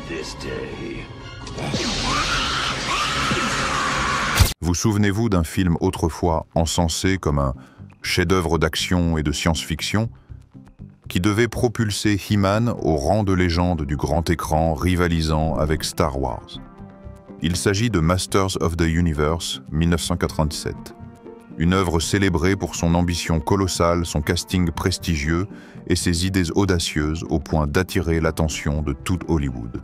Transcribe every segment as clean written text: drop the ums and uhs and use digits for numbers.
this day. Vous souvenez-vous d'un film autrefois encensé comme un chef-d'œuvre d'action et de science-fiction qui devait propulser He-Man au rang de légende du grand écran rivalisant avec Star Wars? Il s'agit de Masters of the Universe 1987, une œuvre célébrée pour son ambition colossale, son casting prestigieux et ses idées audacieuses au point d'attirer l'attention de tout Hollywood.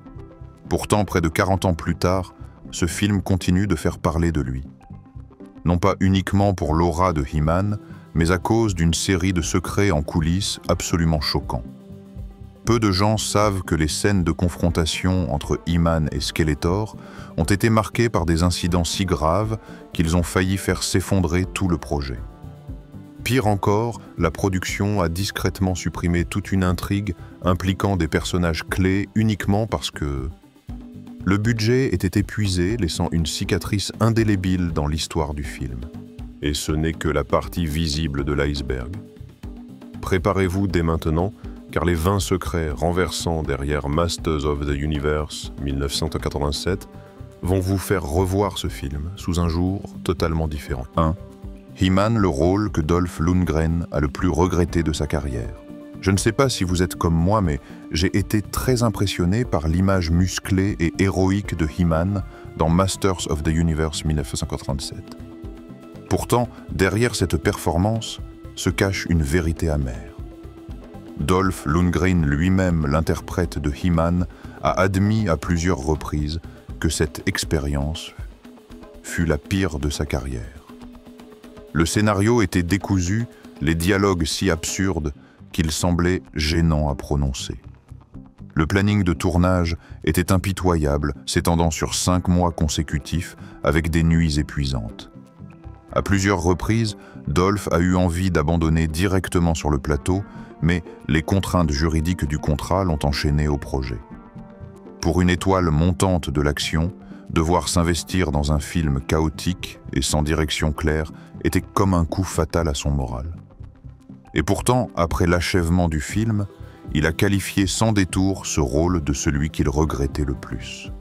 Pourtant, près de 40 ans plus tard, ce film continue de faire parler de lui. Non pas uniquement pour l'aura de He-Man, mais à cause d'une série de secrets en coulisses absolument choquants. Peu de gens savent que les scènes de confrontation entre He-Man et Skeletor ont été marquées par des incidents si graves qu'ils ont failli faire s'effondrer tout le projet. Pire encore, la production a discrètement supprimé toute une intrigue impliquant des personnages clés uniquement parce que le budget était épuisé, laissant une cicatrice indélébile dans l'histoire du film. Et ce n'est que la partie visible de l'iceberg. Préparez-vous dès maintenant, car les 20 secrets renversants derrière Masters of the Universe 1987 vont vous faire revoir ce film sous un jour totalement différent. 1. He-Man, le rôle que Dolph Lundgren a le plus regretté de sa carrière. Je ne sais pas si vous êtes comme moi, mais j'ai été très impressionné par l'image musclée et héroïque de He-Man dans Masters of the Universe 1987. Pourtant, derrière cette performance se cache une vérité amère. Dolph Lundgren lui-même, l'interprète de He-Man, a admis à plusieurs reprises que cette expérience fut la pire de sa carrière. Le scénario était décousu, les dialogues si absurdes qu'il semblait gênant à prononcer. Le planning de tournage était impitoyable, s'étendant sur 5 mois consécutifs avec des nuits épuisantes. À plusieurs reprises, Dolph a eu envie d'abandonner directement sur le plateau, mais les contraintes juridiques du contrat l'ont enchaîné au projet. Pour une étoile montante de l'action, devoir s'investir dans un film chaotique et sans direction claire était comme un coup fatal à son moral. Et pourtant, après l'achèvement du film, il a qualifié sans détour ce rôle de celui qu'il regrettait le plus.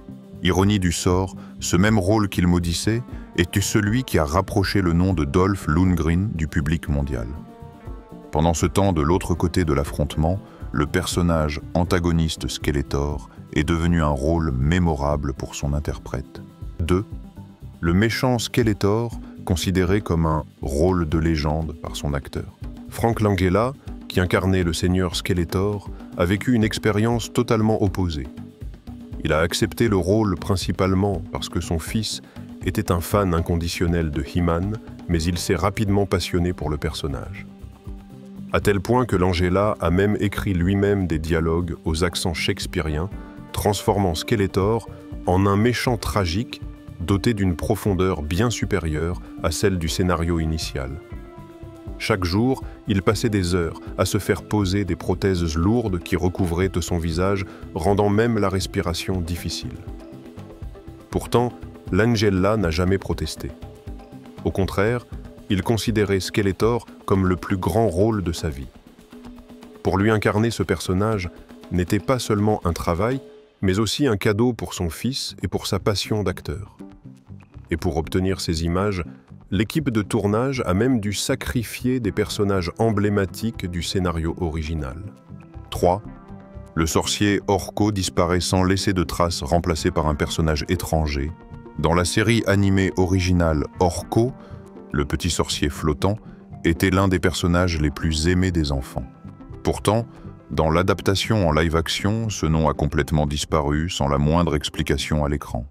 Ironie du sort, ce même rôle qu'il maudissait était celui qui a rapproché le nom de Dolph Lundgren du public mondial. Pendant ce temps, de l'autre côté de l'affrontement, le personnage antagoniste Skeletor est devenu un rôle mémorable pour son interprète. 2. Le méchant Skeletor, considéré comme un rôle de légende par son acteur. Frank Langella, qui incarnait le seigneur Skeletor, a vécu une expérience totalement opposée. Il a accepté le rôle principalement parce que son fils était un fan inconditionnel de He-Man, mais il s'est rapidement passionné pour le personnage. À tel point que Langella a même écrit lui-même des dialogues aux accents shakespeariens, transformant Skeletor en un méchant tragique doté d'une profondeur bien supérieure à celle du scénario initial. Chaque jour, il passait des heures à se faire poser des prothèses lourdes qui recouvraient de son visage, rendant même la respiration difficile. Pourtant, Langella n'a jamais protesté. Au contraire, il considérait Skeletor comme le plus grand rôle de sa vie. Pour lui incarner ce personnage n'était pas seulement un travail, mais aussi un cadeau pour son fils et pour sa passion d'acteur. Et pour obtenir ces images, l'équipe de tournage a même dû sacrifier des personnages emblématiques du scénario original. 3. Le sorcier Orko disparaît sans laisser de traces, remplacé par un personnage étranger. Dans la série animée originale Orko, le petit sorcier flottant était l'un des personnages les plus aimés des enfants. Pourtant, dans l'adaptation en live-action, ce nom a complètement disparu sans la moindre explication à l'écran.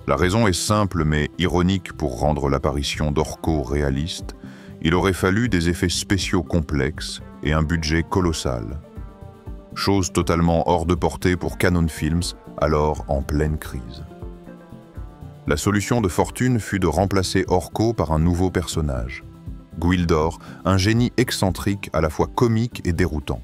La raison est simple mais ironique pour rendre l'apparition d'Orko réaliste. Il aurait fallu des effets spéciaux complexes et un budget colossal. Chose totalement hors de portée pour Canon Films, alors en pleine crise. La solution de fortune fut de remplacer Orko par un nouveau personnage, Gwildor, un génie excentrique à la fois comique et déroutant.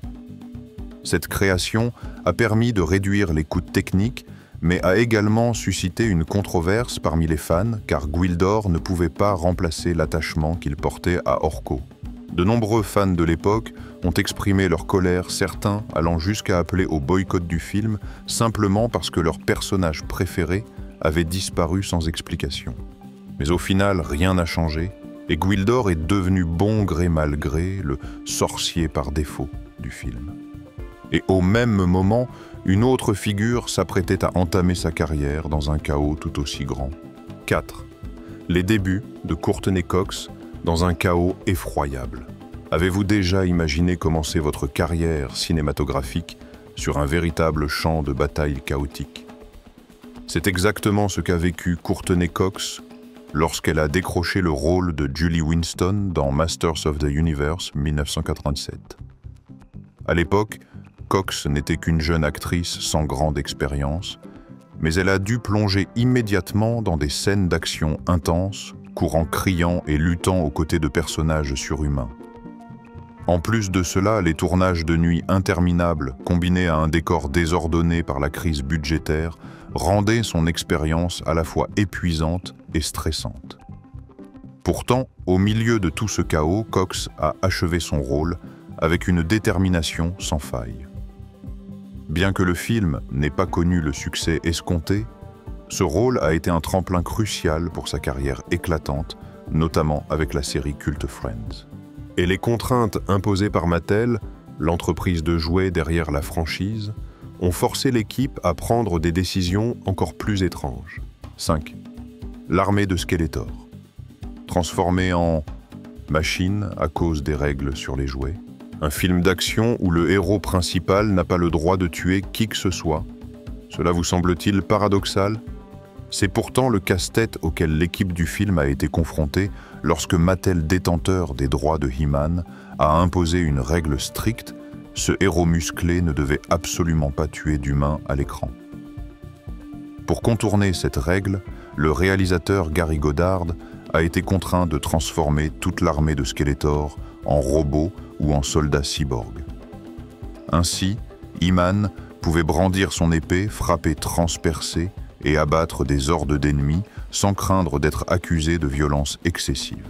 Cette création a permis de réduire les coûts techniques, mais a également suscité une controverse parmi les fans, car Gwildor ne pouvait pas remplacer l'attachement qu'il portait à Orko. De nombreux fans de l'époque ont exprimé leur colère, certains allant jusqu'à appeler au boycott du film simplement parce que leur personnage préféré avait disparu sans explication. Mais au final, rien n'a changé et Gwildor est devenu bon gré mal gré le sorcier par défaut du film. Et au même moment, une autre figure s'apprêtait à entamer sa carrière dans un chaos tout aussi grand. 4. Les débuts de Courteney Cox dans un chaos effroyable. Avez-vous déjà imaginé commencer votre carrière cinématographique sur un véritable champ de bataille chaotique? C'est exactement ce qu'a vécu Courteney Cox lorsqu'elle a décroché le rôle de Julie Winston dans Masters of the Universe 1987. À l'époque, Cox n'était qu'une jeune actrice sans grande expérience, mais elle a dû plonger immédiatement dans des scènes d'action intenses, courant criant et luttant aux côtés de personnages surhumains. En plus de cela, les tournages de nuit interminables, combinés à un décor désordonné par la crise budgétaire, rendaient son expérience à la fois épuisante et stressante. Pourtant, au milieu de tout ce chaos, Cox a achevé son rôle avec une détermination sans faille. Bien que le film n'ait pas connu le succès escompté, ce rôle a été un tremplin crucial pour sa carrière éclatante, notamment avec la série culte Friends. Et les contraintes imposées par Mattel, l'entreprise de jouets derrière la franchise, ont forcé l'équipe à prendre des décisions encore plus étranges. 5. L'armée de Skeletor. Transformée en machine à cause des règles sur les jouets. Un film d'action où le héros principal n'a pas le droit de tuer qui que ce soit. Cela vous semble-t-il paradoxal? C'est pourtant le casse-tête auquel l'équipe du film a été confrontée lorsque Mattel, détenteur des droits de He-Man, a imposé une règle stricte: ce héros musclé ne devait absolument pas tuer d'humains à l'écran. Pour contourner cette règle, le réalisateur Gary Goddard a été contraint de transformer toute l'armée de Skeletor en robots ou en soldats cyborgs. Ainsi, He-Man pouvait brandir son épée, frapper transpercée et abattre des hordes d'ennemis sans craindre d'être accusé de violence excessive.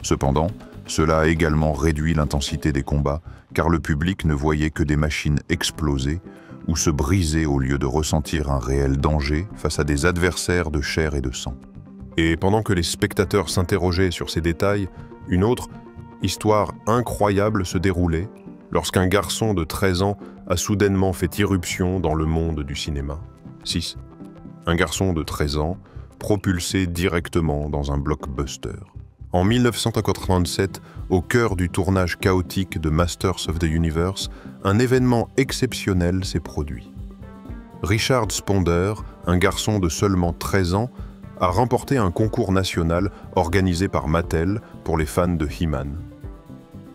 Cependant, cela a également réduit l'intensité des combats car le public ne voyait que des machines exploser ou se briser au lieu de ressentir un réel danger face à des adversaires de chair et de sang. Et pendant que les spectateurs s'interrogeaient sur ces détails, une autre histoire incroyable se déroulait lorsqu'un garçon de 13 ans a soudainement fait irruption dans le monde du cinéma. 6. Un garçon de 13 ans propulsé directement dans un blockbuster. En 1987, au cœur du tournage chaotique de Masters of the Universe, un événement exceptionnel s'est produit. Richard Sponder, un garçon de seulement 13 ans, a remporté un concours national organisé par Mattel pour les fans de He-Man.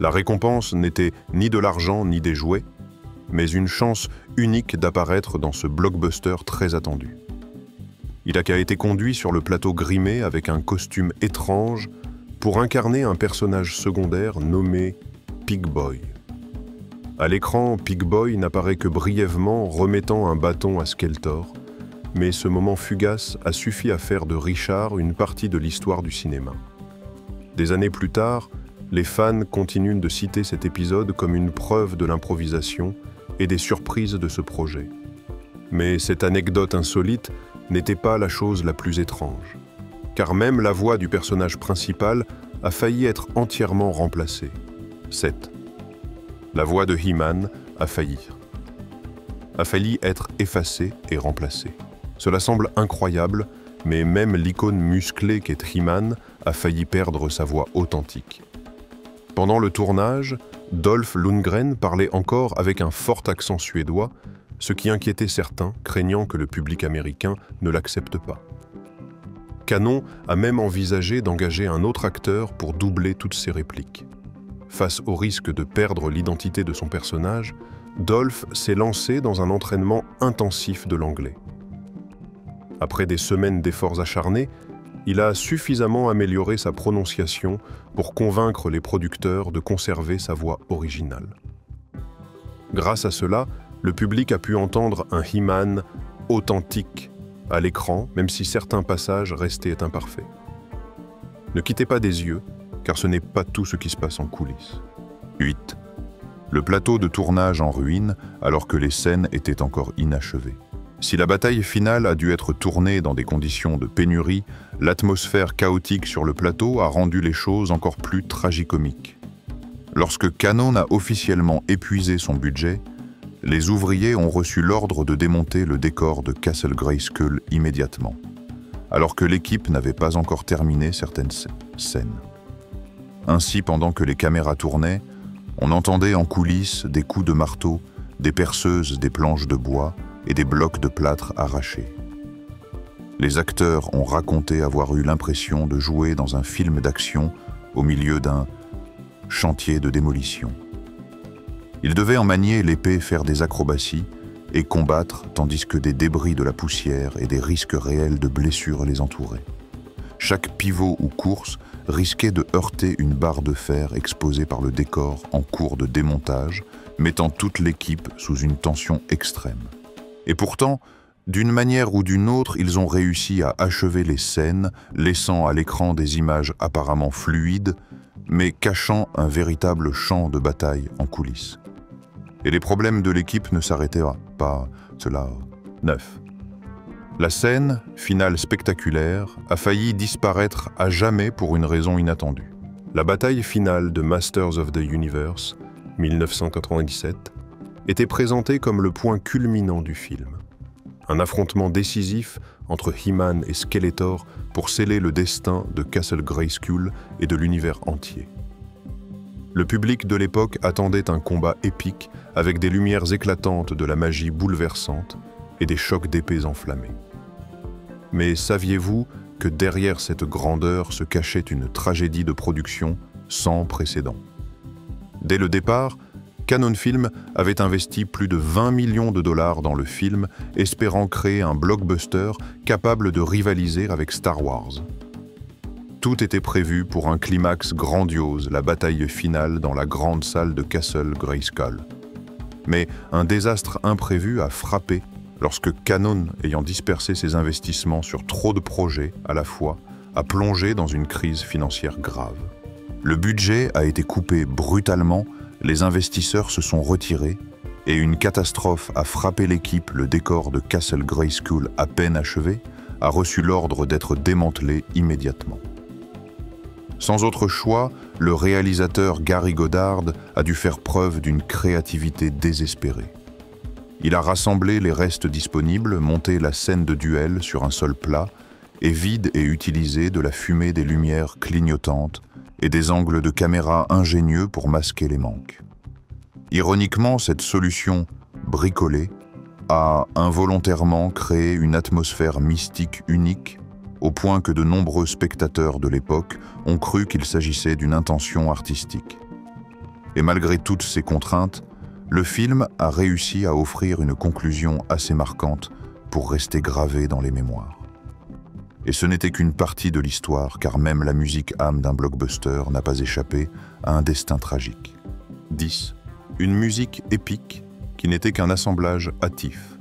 La récompense n'était ni de l'argent ni des jouets, mais une chance unique d'apparaître dans ce blockbuster très attendu. Il a été conduit sur le plateau grimé avec un costume étrange pour incarner un personnage secondaire nommé Pig Boy. À l'écran, Pig Boy n'apparaît que brièvement remettant un bâton à Skeletor, mais ce moment fugace a suffi à faire de Richard une partie de l'histoire du cinéma. Des années plus tard, les fans continuent de citer cet épisode comme une preuve de l'improvisation et des surprises de ce projet. Mais cette anecdote insolite n'était pas la chose la plus étrange, car même la voix du personnage principal a failli être entièrement remplacée. 7. La voix de He-Man a failli être effacée et remplacée. Cela semble incroyable, mais même l'icône musclée qu'est He-Man a failli perdre sa voix authentique. Pendant le tournage, Dolph Lundgren parlait encore avec un fort accent suédois, ce qui inquiétait certains, craignant que le public américain ne l'accepte pas. Cannon a même envisagé d'engager un autre acteur pour doubler toutes ses répliques. Face au risque de perdre l'identité de son personnage, Dolph s'est lancé dans un entraînement intensif de l'anglais. Après des semaines d'efforts acharnés, il a suffisamment amélioré sa prononciation pour convaincre les producteurs de conserver sa voix originale. Grâce à cela, le public a pu entendre un He-Man authentique à l'écran, même si certains passages restaient imparfaits. Ne quittez pas des yeux car ce n'est pas tout ce qui se passe en coulisses. 8. Le plateau de tournage en ruine alors que les scènes étaient encore inachevées. Si la bataille finale a dû être tournée dans des conditions de pénurie, l'atmosphère chaotique sur le plateau a rendu les choses encore plus tragicomiques. Lorsque Cannon a officiellement épuisé son budget, les ouvriers ont reçu l'ordre de démonter le décor de Castle Grayskull immédiatement, alors que l'équipe n'avait pas encore terminé certaines scènes. Ainsi, pendant que les caméras tournaient, on entendait en coulisses des coups de marteau, des perceuses, des planches de bois et des blocs de plâtre arrachés. Les acteurs ont raconté avoir eu l'impression de jouer dans un film d'action au milieu d'un chantier de démolition. Ils devaient en manier l'épée, faire des acrobaties et combattre tandis que des débris de la poussière et des risques réels de blessures les entouraient. Chaque pivot ou course risquait de heurter une barre de fer exposée par le décor en cours de démontage, mettant toute l'équipe sous une tension extrême. Et pourtant, d'une manière ou d'une autre, ils ont réussi à achever les scènes, laissant à l'écran des images apparemment fluides, mais cachant un véritable champ de bataille en coulisses. Et les problèmes de l'équipe ne s'arrêtaient pas, cela. 9. La scène, finale spectaculaire, a failli disparaître à jamais pour une raison inattendue. La bataille finale de Masters of the Universe, 1997, était présentée comme le point culminant du film. Un affrontement décisif entre He-Man et Skeletor pour sceller le destin de Castle Grayskull et de l'univers entier. Le public de l'époque attendait un combat épique avec des lumières éclatantes, de la magie bouleversante et des chocs d'épées enflammées. Mais saviez-vous que derrière cette grandeur se cachait une tragédie de production sans précédent? Dès le départ, Cannon Film avait investi plus de 20 millions de dollars dans le film, espérant créer un blockbuster capable de rivaliser avec Star Wars. Tout était prévu pour un climax grandiose, la bataille finale dans la grande salle de Castle Grayskull. Mais un désastre imprévu a frappé lorsque Cannon, ayant dispersé ses investissements sur trop de projets à la fois, a plongé dans une crise financière grave. Le budget a été coupé brutalement, les investisseurs se sont retirés et une catastrophe a frappé l'équipe. Le décor de Castle Grayskull, à peine achevé, a reçu l'ordre d'être démantelé immédiatement. Sans autre choix, le réalisateur Gary Goddard a dû faire preuve d'une créativité désespérée. Il a rassemblé les restes disponibles, monté la scène de duel sur un sol plat et vide et utilisé de la fumée, des lumières clignotantes et des angles de caméra ingénieux pour masquer les manques. Ironiquement, cette solution bricolée a involontairement créé une atmosphère mystique unique, au point que de nombreux spectateurs de l'époque ont cru qu'il s'agissait d'une intention artistique. Et malgré toutes ces contraintes, le film a réussi à offrir une conclusion assez marquante pour rester gravé dans les mémoires. Et ce n'était qu'une partie de l'histoire, car même la musique âme d'un blockbuster n'a pas échappé à un destin tragique. 10. Une musique épique qui n'était qu'un assemblage hâtif.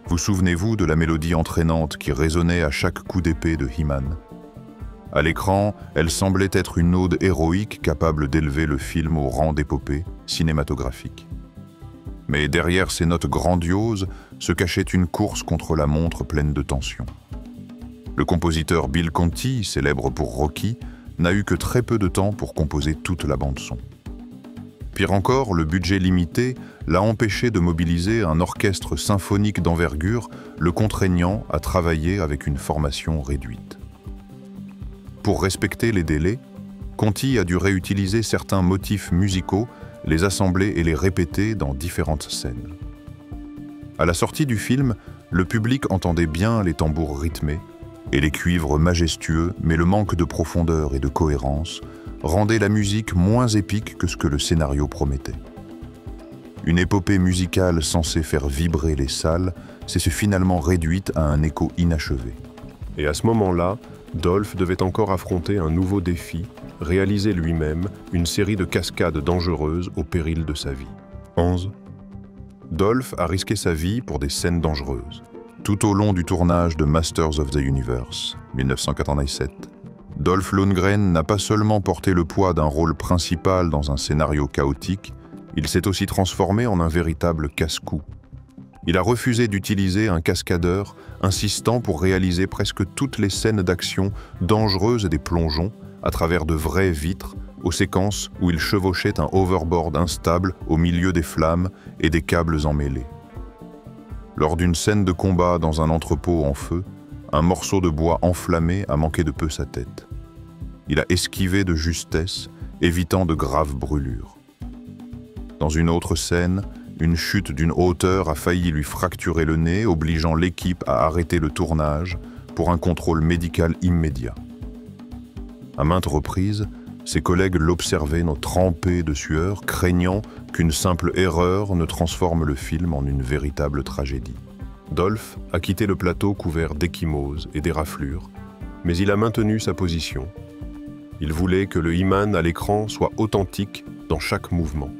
Vous souvenez-vous de la mélodie entraînante qui résonnait à chaque coup d'épée de He-Man? À l'écran, elle semblait être une ode héroïque capable d'élever le film au rang d'épopée cinématographique. Mais derrière ces notes grandioses se cachait une course contre la montre pleine de tension. Le compositeur Bill Conti, célèbre pour Rocky, n'a eu que très peu de temps pour composer toute la bande-son. Pire encore, le budget limité l'a empêché de mobiliser un orchestre symphonique d'envergure, le contraignant à travailler avec une formation réduite. Pour respecter les délais, Conti a dû réutiliser certains motifs musicaux, les assembler et les répéter dans différentes scènes. À la sortie du film, le public entendait bien les tambours rythmés et les cuivres majestueux, mais le manque de profondeur et de cohérence rendait la musique moins épique que ce que le scénario promettait. Une épopée musicale censée faire vibrer les salles s'est finalement réduite à un écho inachevé. Et à ce moment-là, Dolph devait encore affronter un nouveau défi, réaliser lui-même une série de cascades dangereuses au péril de sa vie. 11. Dolph a risqué sa vie pour des scènes dangereuses. Tout au long du tournage de Masters of the Universe, 1997, Dolph Lundgren n'a pas seulement porté le poids d'un rôle principal dans un scénario chaotique, il s'est aussi transformé en un véritable casse-cou. Il a refusé d'utiliser un cascadeur, insistant pour réaliser presque toutes les scènes d'action dangereuses des plongeons, à travers de vraies vitres, aux séquences où il chevauchait un overboard instable au milieu des flammes et des câbles emmêlés. Lors d'une scène de combat dans un entrepôt en feu, un morceau de bois enflammé a manqué de peu sa tête. Il a esquivé de justesse, évitant de graves brûlures. Dans une autre scène, une chute d'une hauteur a failli lui fracturer le nez, obligeant l'équipe à arrêter le tournage pour un contrôle médical immédiat. À maintes reprises, ses collègues l'observaient trempé de sueur, craignant qu'une simple erreur ne transforme le film en une véritable tragédie. Dolph a quitté le plateau couvert d'échymoses et d'éraflures, mais il a maintenu sa position. Il voulait que le He-Man à l'écran soit authentique dans chaque mouvement.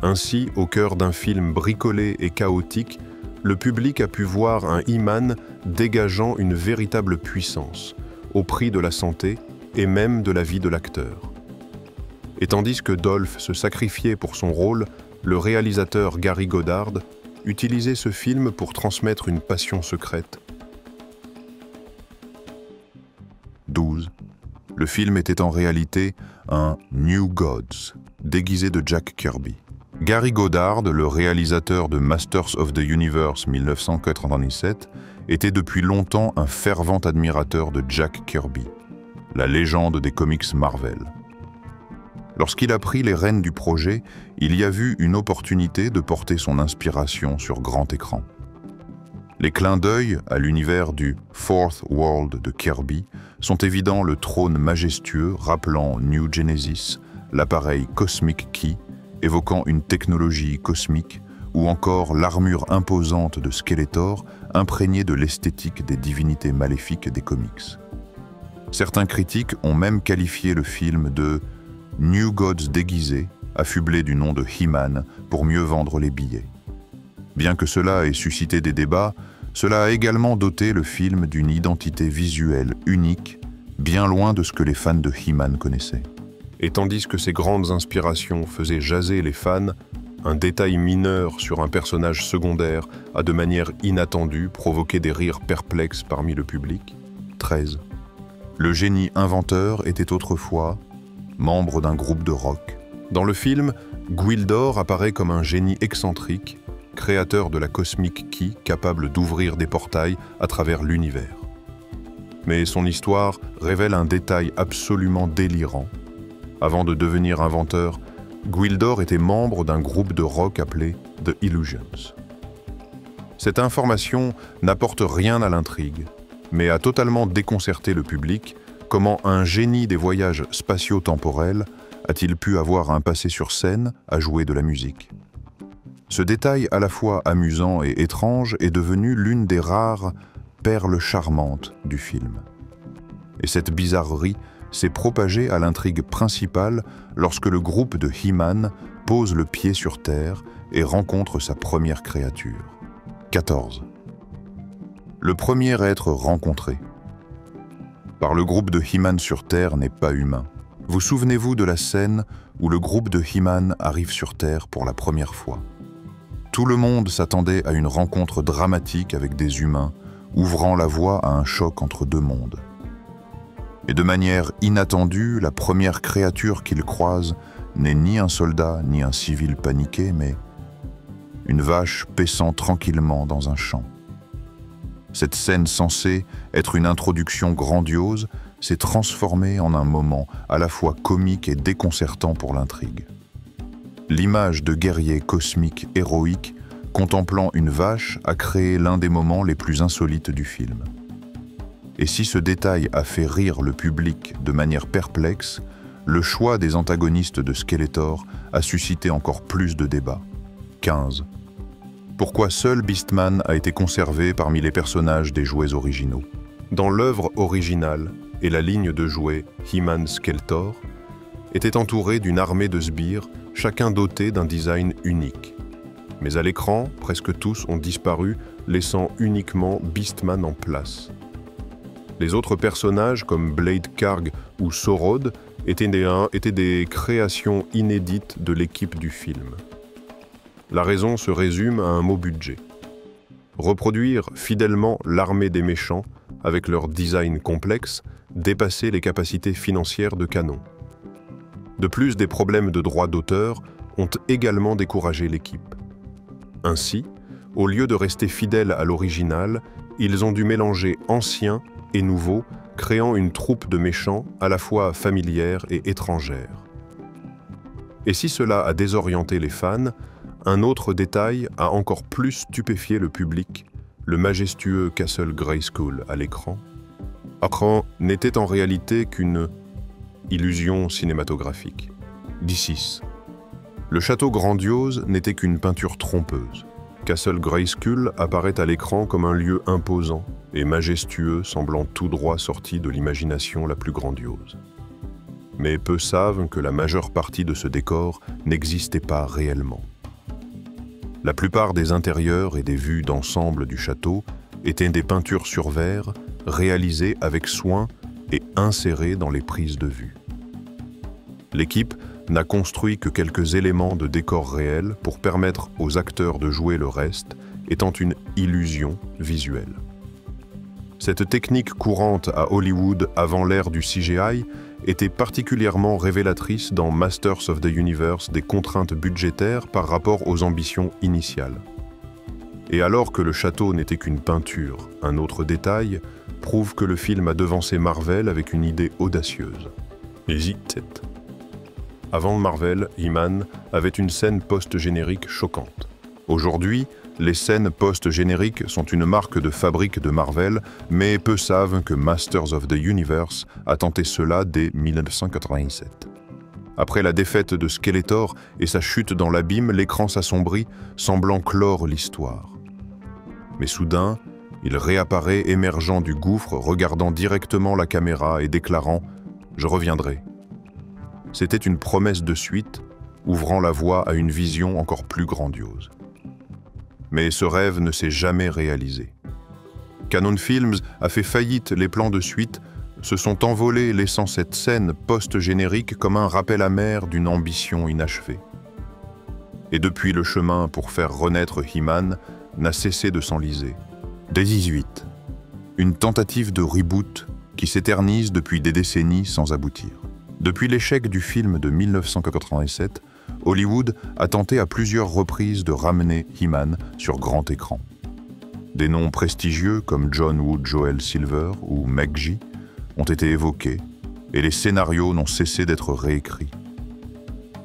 Ainsi, au cœur d'un film bricolé et chaotique, le public a pu voir un He-Man dégageant une véritable puissance, au prix de la santé et même de la vie de l'acteur. Et tandis que Dolph se sacrifiait pour son rôle, le réalisateur Gary Goddard utilisait ce film pour transmettre une passion secrète. 12. Le film était en réalité un New Gods, déguisé de Jack Kirby. Gary Goddard, le réalisateur de Masters of the Universe 1997, était depuis longtemps un fervent admirateur de Jack Kirby, la légende des comics Marvel. Lorsqu'il a pris les rênes du projet, il y a vu une opportunité de porter son inspiration sur grand écran. Les clins d'œil à l'univers du Fourth World de Kirby sont évidents, le trône majestueux rappelant New Genesis, l'appareil Cosmic Key évoquant une technologie cosmique, ou encore l'armure imposante de Skeletor imprégnée de l'esthétique des divinités maléfiques des comics. Certains critiques ont même qualifié le film de New Gods déguisé, affublé du nom de He-Man pour mieux vendre les billets. Bien que cela ait suscité des débats, cela a également doté le film d'une identité visuelle unique, bien loin de ce que les fans de He-Man connaissaient. Et tandis que ces grandes inspirations faisaient jaser les fans, un détail mineur sur un personnage secondaire a de manière inattendue provoqué des rires perplexes parmi le public. 13. Le génie inventeur était autrefois membre d'un groupe de rock. Dans le film, Gwildor apparaît comme un génie excentrique, créateur de la Cosmic Key capable d'ouvrir des portails à travers l'univers. Mais son histoire révèle un détail absolument délirant. Avant de devenir inventeur, Gwildor était membre d'un groupe de rock appelé The Illusions. Cette information n'apporte rien à l'intrigue, mais a totalement déconcerté le public. Comment un génie des voyages spatio-temporels a-t-il pu avoir un passé sur scène à jouer de la musique? Ce détail à la fois amusant et étrange est devenu l'une des rares perles charmantes du film. Et cette bizarrerie s'est propagée à l'intrigue principale lorsque le groupe de He-Man pose le pied sur Terre et rencontre sa première créature. 14. Le premier être rencontré par le groupe de He-Man sur Terre n'est pas humain. Vous souvenez-vous de la scène où le groupe de He-Man arrive sur Terre pour la première fois? Tout le monde s'attendait à une rencontre dramatique avec des humains, ouvrant la voie à un choc entre deux mondes. Et de manière inattendue, la première créature qu'ils croisent n'est ni un soldat ni un civil paniqué, mais une vache paissant tranquillement dans un champ. Cette scène censée être une introduction grandiose s'est transformée en un moment à la fois comique et déconcertant pour l'intrigue. L'image de guerrier cosmique héroïque contemplant une vache a créé l'un des moments les plus insolites du film. Et si ce détail a fait rire le public de manière perplexe, le choix des antagonistes de Skeletor a suscité encore plus de débats. 15. Pourquoi seul Beastman a été conservé parmi les personnages des jouets originaux? Dans l'œuvre originale et la ligne de jouets He-Man Skeletor était entourée d'une armée de sbires, chacun doté d'un design unique. Mais à l'écran, presque tous ont disparu, laissant uniquement Beastman en place. Les autres personnages, comme Blade Karg ou Sorod, étaient des créations inédites de l'équipe du film. La raison se résume à un mot budget. Reproduire fidèlement l'armée des méchants, avec leur design complexe, dépassait les capacités financières de Canon. De plus, des problèmes de droits d'auteur ont également découragé l'équipe. Ainsi, au lieu de rester fidèles à l'original, ils ont dû mélanger ancien et nouveau, créant une troupe de méchants à la fois familière et étrangère. Et si cela a désorienté les fans, un autre détail a encore plus stupéfié le public, le majestueux Castle Grayskull à l'écran. Akron n'était en réalité qu'une illusion cinématographique. D6. Le château grandiose n'était qu'une peinture trompeuse. Castle Grayskull apparaît à l'écran comme un lieu imposant et majestueux, semblant tout droit sorti de l'imagination la plus grandiose. Mais peu savent que la majeure partie de ce décor n'existait pas réellement. La plupart des intérieurs et des vues d'ensemble du château étaient des peintures sur verre réalisées avec soin et insérées dans les prises de vue. L'équipe n'a construit que quelques éléments de décor réel pour permettre aux acteurs de jouer le reste, étant une illusion visuelle. Cette technique courante à Hollywood avant l'ère du CGI était particulièrement révélatrice dans Masters of the Universe des contraintes budgétaires par rapport aux ambitions initiales. Et alors que le château n'était qu'une peinture, un autre détail prouve que le film a devancé Marvel avec une idée audacieuse. Hésite. Avant Marvel, He-Man avait une scène post-générique choquante. Aujourd'hui, les scènes post-génériques sont une marque de fabrique de Marvel, mais peu savent que Masters of the Universe a tenté cela dès 1987. Après la défaite de Skeletor et sa chute dans l'abîme, l'écran s'assombrit, semblant clore l'histoire. Mais soudain, il réapparaît émergeant du gouffre, regardant directement la caméra et déclarant « Je reviendrai ». C'était une promesse de suite, ouvrant la voie à une vision encore plus grandiose. Mais ce rêve ne s'est jamais réalisé. Canon Films a fait faillite, les plans de suite se sont envolés, laissant cette scène post-générique comme un rappel amer d'une ambition inachevée. Et depuis, le chemin pour faire renaître He-Man n'a cessé de s'enliser. D18. Une tentative de reboot qui s'éternise depuis des décennies sans aboutir. Depuis l'échec du film de 1987, Hollywood a tenté à plusieurs reprises de ramener He-Man sur grand écran. Des noms prestigieux comme John Wood Joel Silver ou Meg G ont été évoqués et les scénarios n'ont cessé d'être réécrits.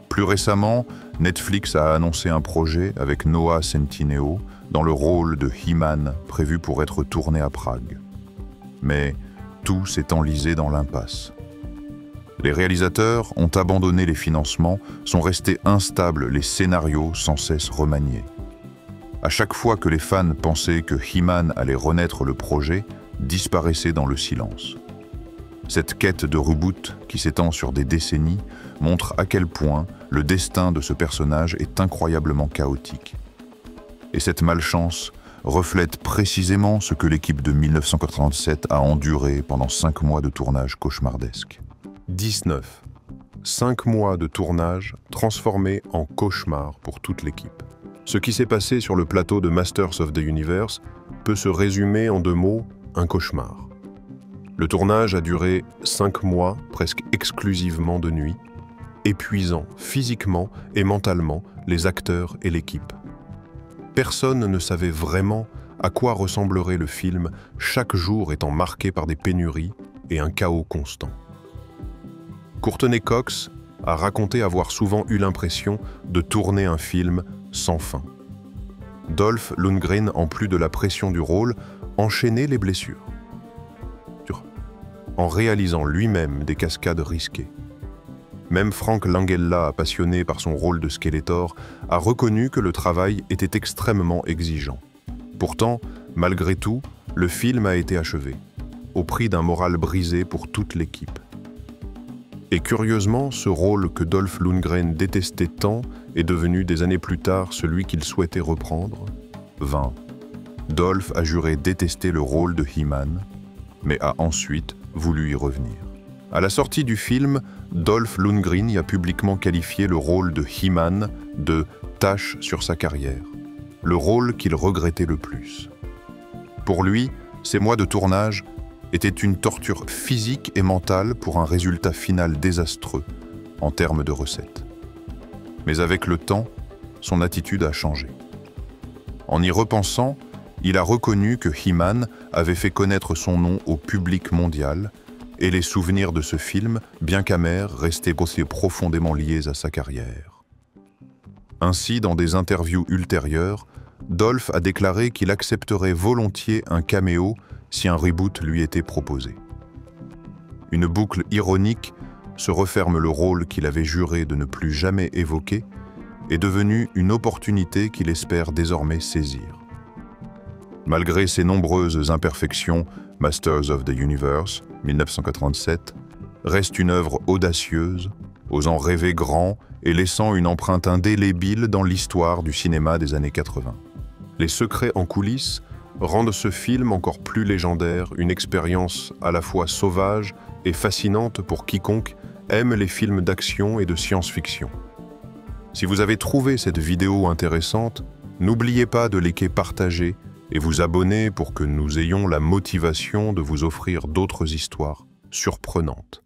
Plus récemment, Netflix a annoncé un projet avec Noah Centineo dans le rôle de He-Man prévu pour être tourné à Prague. Mais tout s'est enlisé dans l'impasse. Les réalisateurs ont abandonné les financements, sont restés instables, les scénarios sans cesse remaniés. À chaque fois que les fans pensaient que He-Man allait renaître, le projet disparaissait dans le silence. Cette quête de reboot, qui s'étend sur des décennies, montre à quel point le destin de ce personnage est incroyablement chaotique. Et cette malchance reflète précisément ce que l'équipe de 1987 a enduré pendant 5 mois de tournage cauchemardesque. 19. 5 mois de tournage transformés en cauchemar pour toute l'équipe. Ce qui s'est passé sur le plateau de Masters of the Universe peut se résumer en 2 mots, un cauchemar. Le tournage a duré 5 mois, presque exclusivement de nuit, épuisant physiquement et mentalement les acteurs et l'équipe. Personne ne savait vraiment à quoi ressemblerait le film, chaque jour étant marqué par des pénuries et un chaos constant. Courtney Cox a raconté avoir souvent eu l'impression de tourner un film sans fin. Dolph Lundgren, en plus de la pression du rôle, enchaînait les blessures, en réalisant lui-même des cascades risquées. Même Frank Langella, passionné par son rôle de Skeletor, a reconnu que le travail était extrêmement exigeant. Pourtant, malgré tout, le film a été achevé, au prix d'un moral brisé pour toute l'équipe. Et curieusement, ce rôle que Dolph Lundgren détestait tant est devenu des années plus tard celui qu'il souhaitait reprendre. 20. Dolph a juré détester le rôle de He-Man, mais a ensuite voulu y revenir. À la sortie du film, Dolph Lundgren y a publiquement qualifié le rôle de He-Man de « tache sur sa carrière », le rôle qu'il regrettait le plus. Pour lui, ces mois de tournage étaient une torture physique et mentale pour un résultat final désastreux en termes de recettes. Mais avec le temps, son attitude a changé. En y repensant, il a reconnu que He-Man avait fait connaître son nom au public mondial et les souvenirs de ce film, bien qu'amers, restaient aussi profondément liés à sa carrière. Ainsi, dans des interviews ultérieures, Dolph a déclaré qu'il accepterait volontiers un caméo si un reboot lui était proposé. Une boucle ironique se referme le rôle qu'il avait juré de ne plus jamais évoquer est devenu une opportunité qu'il espère désormais saisir. Malgré ses nombreuses imperfections, Masters of the Universe, 1987, reste une œuvre audacieuse, osant rêver grand et laissant une empreinte indélébile dans l'histoire du cinéma des années 80. Les secrets en coulisses rendent ce film encore plus légendaire, une expérience à la fois sauvage et fascinante pour quiconque aime les films d'action et de science-fiction. Si vous avez trouvé cette vidéo intéressante, n'oubliez pas de liker, partager et vous abonner pour que nous ayons la motivation de vous offrir d'autres histoires surprenantes.